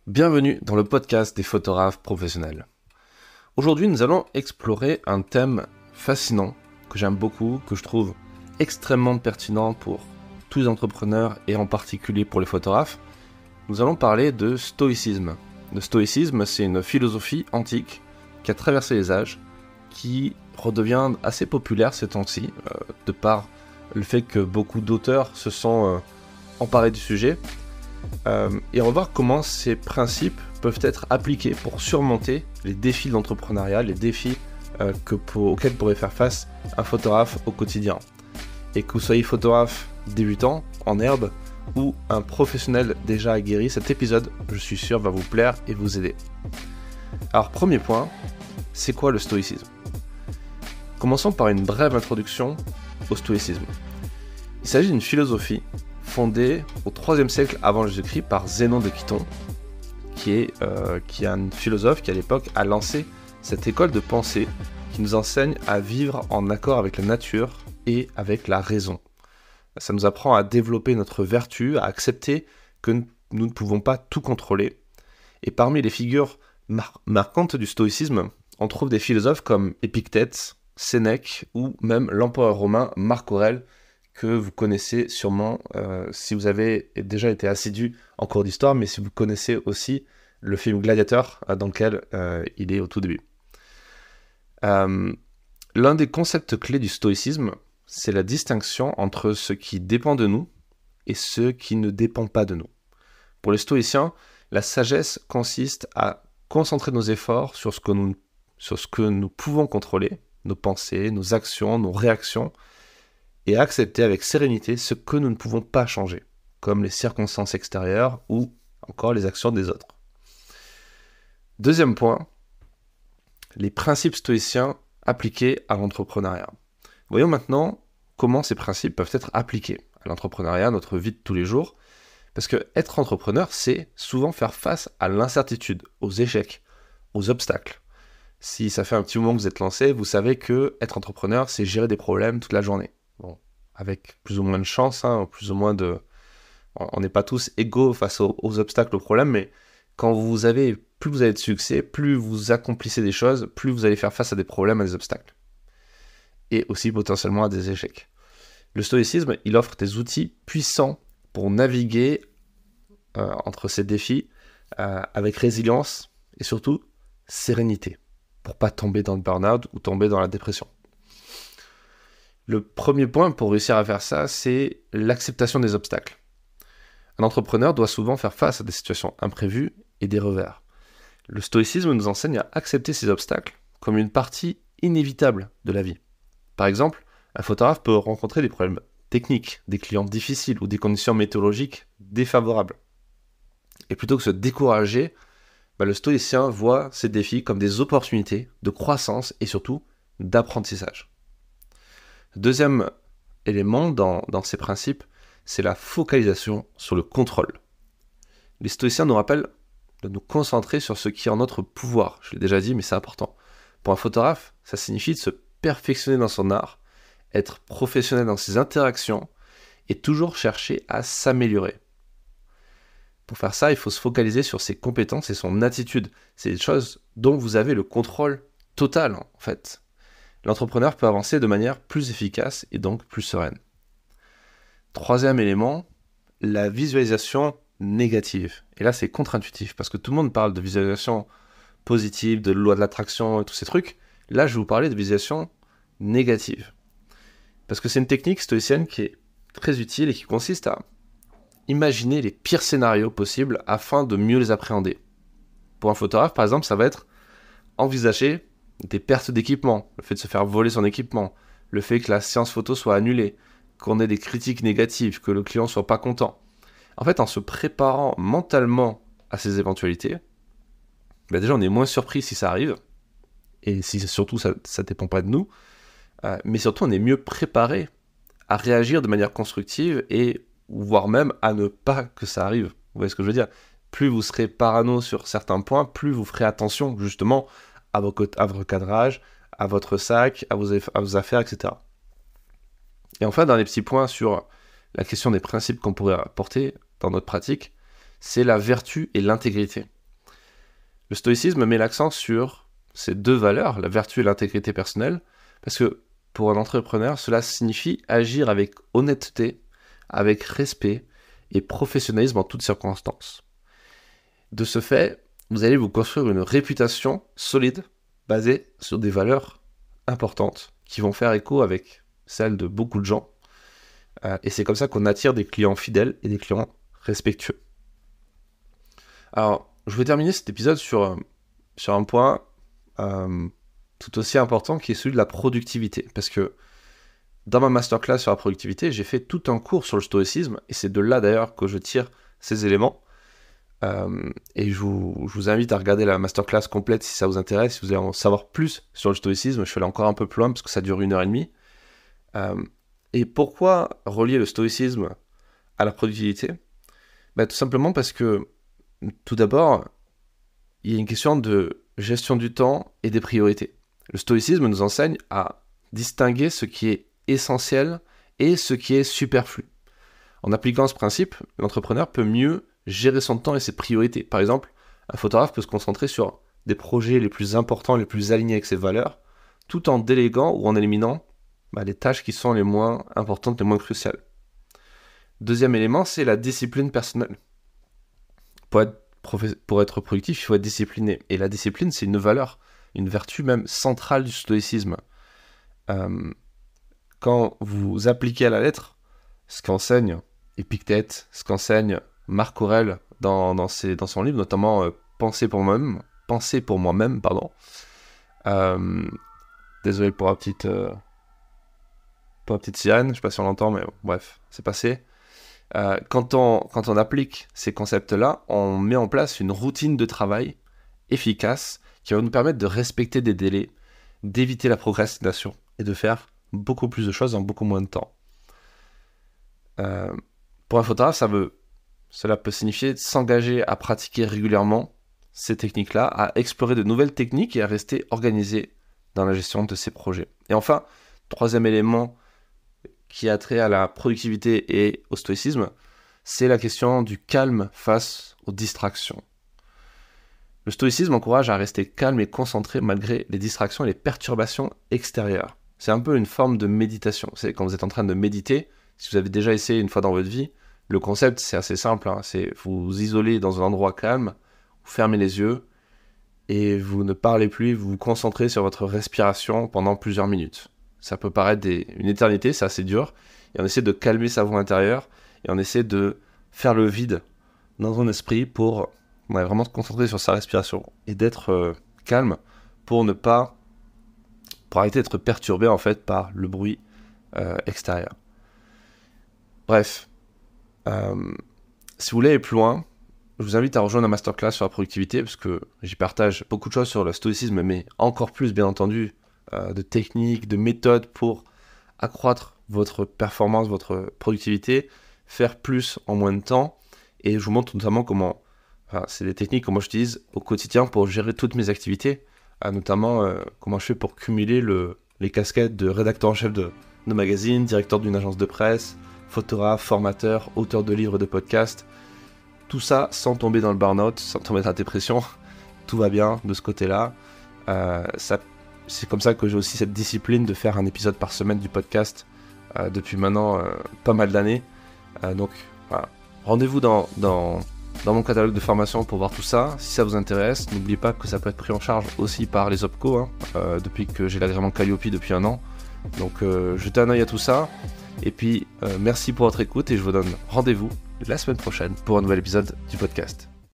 Bienvenue dans le podcast des photographes professionnels. Aujourd'hui, nous allons explorer un thème fascinant que j'aime beaucoup, que je trouve extrêmement pertinent pour tous les entrepreneurs et en particulier pour les photographes. Nous allons parler de stoïcisme. Le stoïcisme, c'est une philosophie antique qui a traversé les âges, qui redevient assez populaire ces temps-ci, de par le fait que beaucoup d'auteurs se sont emparés du sujet. Et on va voir comment ces principes peuvent être appliqués pour surmonter les défis de l'entrepreneuriat, les défis auxquels pourrait faire face un photographe au quotidien. Et que vous soyez photographe débutant, en herbe, ou un professionnel déjà aguerri, cet épisode, je suis sûr, va vous plaire et vous aider. Alors, premier point, c'est quoi le stoïcisme ? Commençons par une brève introduction au stoïcisme. Il s'agit d'une philosophie fondée au IIIe siècle avant Jésus-Christ par Zénon de Kiton, qui est un philosophe qui à l'époque a lancé cette école de pensée qui nous enseigne à vivre en accord avec la nature et avec la raison. Ça nous apprend à développer notre vertu, à accepter que nous ne pouvons pas tout contrôler. Et parmi les figures marquantes du stoïcisme, on trouve des philosophes comme Épictète, Sénèque ou même l'empereur romain Marc Aurèle, que vous connaissez sûrement si vous avez déjà été assidu en cours d'histoire, mais si vous connaissez aussi le film Gladiateur dans lequel il est au tout début. L'un des concepts clés du stoïcisme, c'est la distinction entre ce qui dépend de nous et ce qui ne dépend pas de nous. Pour les stoïciens, la sagesse consiste à concentrer nos efforts sur ce que nous pouvons contrôler, nos pensées, nos actions, nos réactions, et à accepter avec sérénité ce que nous ne pouvons pas changer, comme les circonstances extérieures ou encore les actions des autres. Deuxième point, les principes stoïciens appliqués à l'entrepreneuriat. Voyons maintenant comment ces principes peuvent être appliqués à l'entrepreneuriat, à notre vie de tous les jours, parce que être entrepreneur, c'est souvent faire face à l'incertitude, aux échecs, aux obstacles. Si ça fait un petit moment que vous êtes lancé, vous savez que être entrepreneur, c'est gérer des problèmes toute la journée. Bon, avec plus ou moins de chance, plus ou moins de... On n'est pas tous égaux face aux obstacles, aux problèmes, mais plus vous avez de succès, plus vous accomplissez des choses, plus vous allez faire face à des problèmes, à des obstacles. Et aussi potentiellement à des échecs. Le stoïcisme, il offre des outils puissants pour naviguer entre ces défis avec résilience et surtout sérénité, pour pas tomber dans le burn-out ou tomber dans la dépression. Le premier point pour réussir à faire ça, c'est l'acceptation des obstacles. Un entrepreneur doit souvent faire face à des situations imprévues et des revers. Le stoïcisme nous enseigne à accepter ces obstacles comme une partie inévitable de la vie. Par exemple, un photographe peut rencontrer des problèmes techniques, des clients difficiles ou des conditions météorologiques défavorables. Et plutôt que de se décourager, le stoïcien voit ces défis comme des opportunités de croissance et surtout d'apprentissage. Deuxième élément dans ces principes, c'est la focalisation sur le contrôle. Les stoïciens nous rappellent de nous concentrer sur ce qui est en notre pouvoir. Je l'ai déjà dit, mais c'est important. Pour un photographe, ça signifie de se perfectionner dans son art, être professionnel dans ses interactions et toujours chercher à s'améliorer. Pour faire ça, il faut se focaliser sur ses compétences et son attitude. C'est des choses dont vous avez le contrôle total, en fait. L'entrepreneur peut avancer de manière plus efficace et donc plus sereine. Troisième élément, la visualisation négative. Et là, c'est contre-intuitif parce que tout le monde parle de visualisation positive, de loi de l'attraction et tous ces trucs. Là, je vais vous parler de visualisation négative. Parce que c'est une technique stoïcienne qui est très utile et qui consiste à imaginer les pires scénarios possibles afin de mieux les appréhender. Pour un photographe, par exemple, ça va être envisager des pertes d'équipement, le fait de se faire voler son équipement, le fait que la séance photo soit annulée, qu'on ait des critiques négatives, que le client soit pas content. En fait, en se préparant mentalement à ces éventualités, déjà on est moins surpris si ça arrive, et si surtout ça dépend pas de nous, mais surtout on est mieux préparé à réagir de manière constructive et voire même à ne pas que ça arrive. Vous voyez ce que je veux dire ? Plus vous serez parano sur certains points, plus vous ferez attention justement à votre cadrage, à votre sac, à vos affaires, etc. Et enfin, dernier petit point sur la question des principes qu'on pourrait apporter dans notre pratique, c'est la vertu et l'intégrité. Le stoïcisme met l'accent sur ces deux valeurs, la vertu et l'intégrité personnelle, parce que pour un entrepreneur, cela signifie agir avec honnêteté, avec respect et professionnalisme en toutes circonstances. De ce fait, vous allez vous construire une réputation solide, basée sur des valeurs importantes, qui vont faire écho avec celles de beaucoup de gens. Et c'est comme ça qu'on attire des clients fidèles et des clients respectueux. Alors, je vais terminer cet épisode sur un point tout aussi important qui est celui de la productivité. Parce que dans ma masterclass sur la productivité, j'ai fait tout un cours sur le stoïcisme, et c'est de là d'ailleurs que je tire ces éléments. Et je vous invite à regarder la masterclass complète si ça vous intéresse, si vous voulez en savoir plus sur le stoïcisme. Je suis allé encore un peu plus loin parce que ça dure 1h30. Et pourquoi relier le stoïcisme à la productivité ? Tout simplement parce que, tout d'abord, il y a une question de gestion du temps et des priorités. Le stoïcisme nous enseigne à distinguer ce qui est essentiel et ce qui est superflu. En appliquant ce principe, l'entrepreneur peut mieux gérer son temps et ses priorités. Par exemple, un photographe peut se concentrer sur des projets les plus importants, les plus alignés avec ses valeurs, tout en déléguant ou en éliminant les tâches qui sont les moins importantes, les moins cruciales. Deuxième élément, c'est la discipline personnelle. Pour être productif, il faut être discipliné. Et la discipline, c'est une valeur, une vertu même centrale du stoïcisme. Quand vous appliquez à la lettre ce qu'enseigne Épictète, ce qu'enseigne Marc Aurèle dans son livre, notamment Penser pour moi-même, pardon. Désolé pour la petite sirène, je sais pas si on l'entend, mais bref, c'est passé. Quand on applique ces concepts-là, on met en place une routine de travail efficace qui va nous permettre de respecter des délais, d'éviter la procrastination et de faire beaucoup plus de choses en beaucoup moins de temps. Pour un photographe, cela peut signifier s'engager à pratiquer régulièrement ces techniques-là, à explorer de nouvelles techniques et à rester organisé dans la gestion de ses projets. Et enfin, troisième élément qui a trait à la productivité et au stoïcisme, c'est la question du calme face aux distractions. Le stoïcisme encourage à rester calme et concentré malgré les distractions et les perturbations extérieures. C'est un peu une forme de méditation. C'est quand vous êtes en train de méditer, si vous avez déjà essayé une fois dans votre vie, le concept c'est assez simple, c'est vous isoler dans un endroit calme, vous fermez les yeux et vous ne parlez plus, vous vous concentrez sur votre respiration pendant plusieurs minutes. Ça peut paraître une éternité, c'est assez dur, et on essaie de calmer sa voix intérieure, et on essaie de faire le vide dans son esprit pour vraiment se concentrer sur sa respiration, et d'être calme pour arrêter d'être perturbé en fait par le bruit extérieur. Bref, si vous voulez aller plus loin, je vous invite à rejoindre un masterclass sur la productivité, parce que j'y partage beaucoup de choses sur le stoïcisme, mais encore plus bien entendu, de techniques, de méthodes pour accroître votre performance, votre productivité, faire plus en moins de temps. Et je vous montre notamment c'est des techniques que moi j'utilise au quotidien pour gérer toutes mes activités, notamment comment je fais pour cumuler les casquettes de rédacteur en chef de magazine, directeur d'une agence de presse, photographe, formateur, auteur de livres et de podcasts. Tout ça sans tomber dans le burn-out, sans tomber dans la dépression. Tout va bien de ce côté-là. C'est comme ça que j'ai aussi cette discipline de faire un épisode par semaine du podcast depuis maintenant pas mal d'années. Donc voilà. Rendez-vous dans mon catalogue de formation pour voir tout ça. Si ça vous intéresse, n'oubliez pas que ça peut être pris en charge aussi par les OPCO, depuis que j'ai l'agrément Calliope depuis 1 an. Donc jetez un œil à tout ça. Et puis merci pour votre écoute et je vous donne rendez-vous la semaine prochaine pour un nouvel épisode du podcast.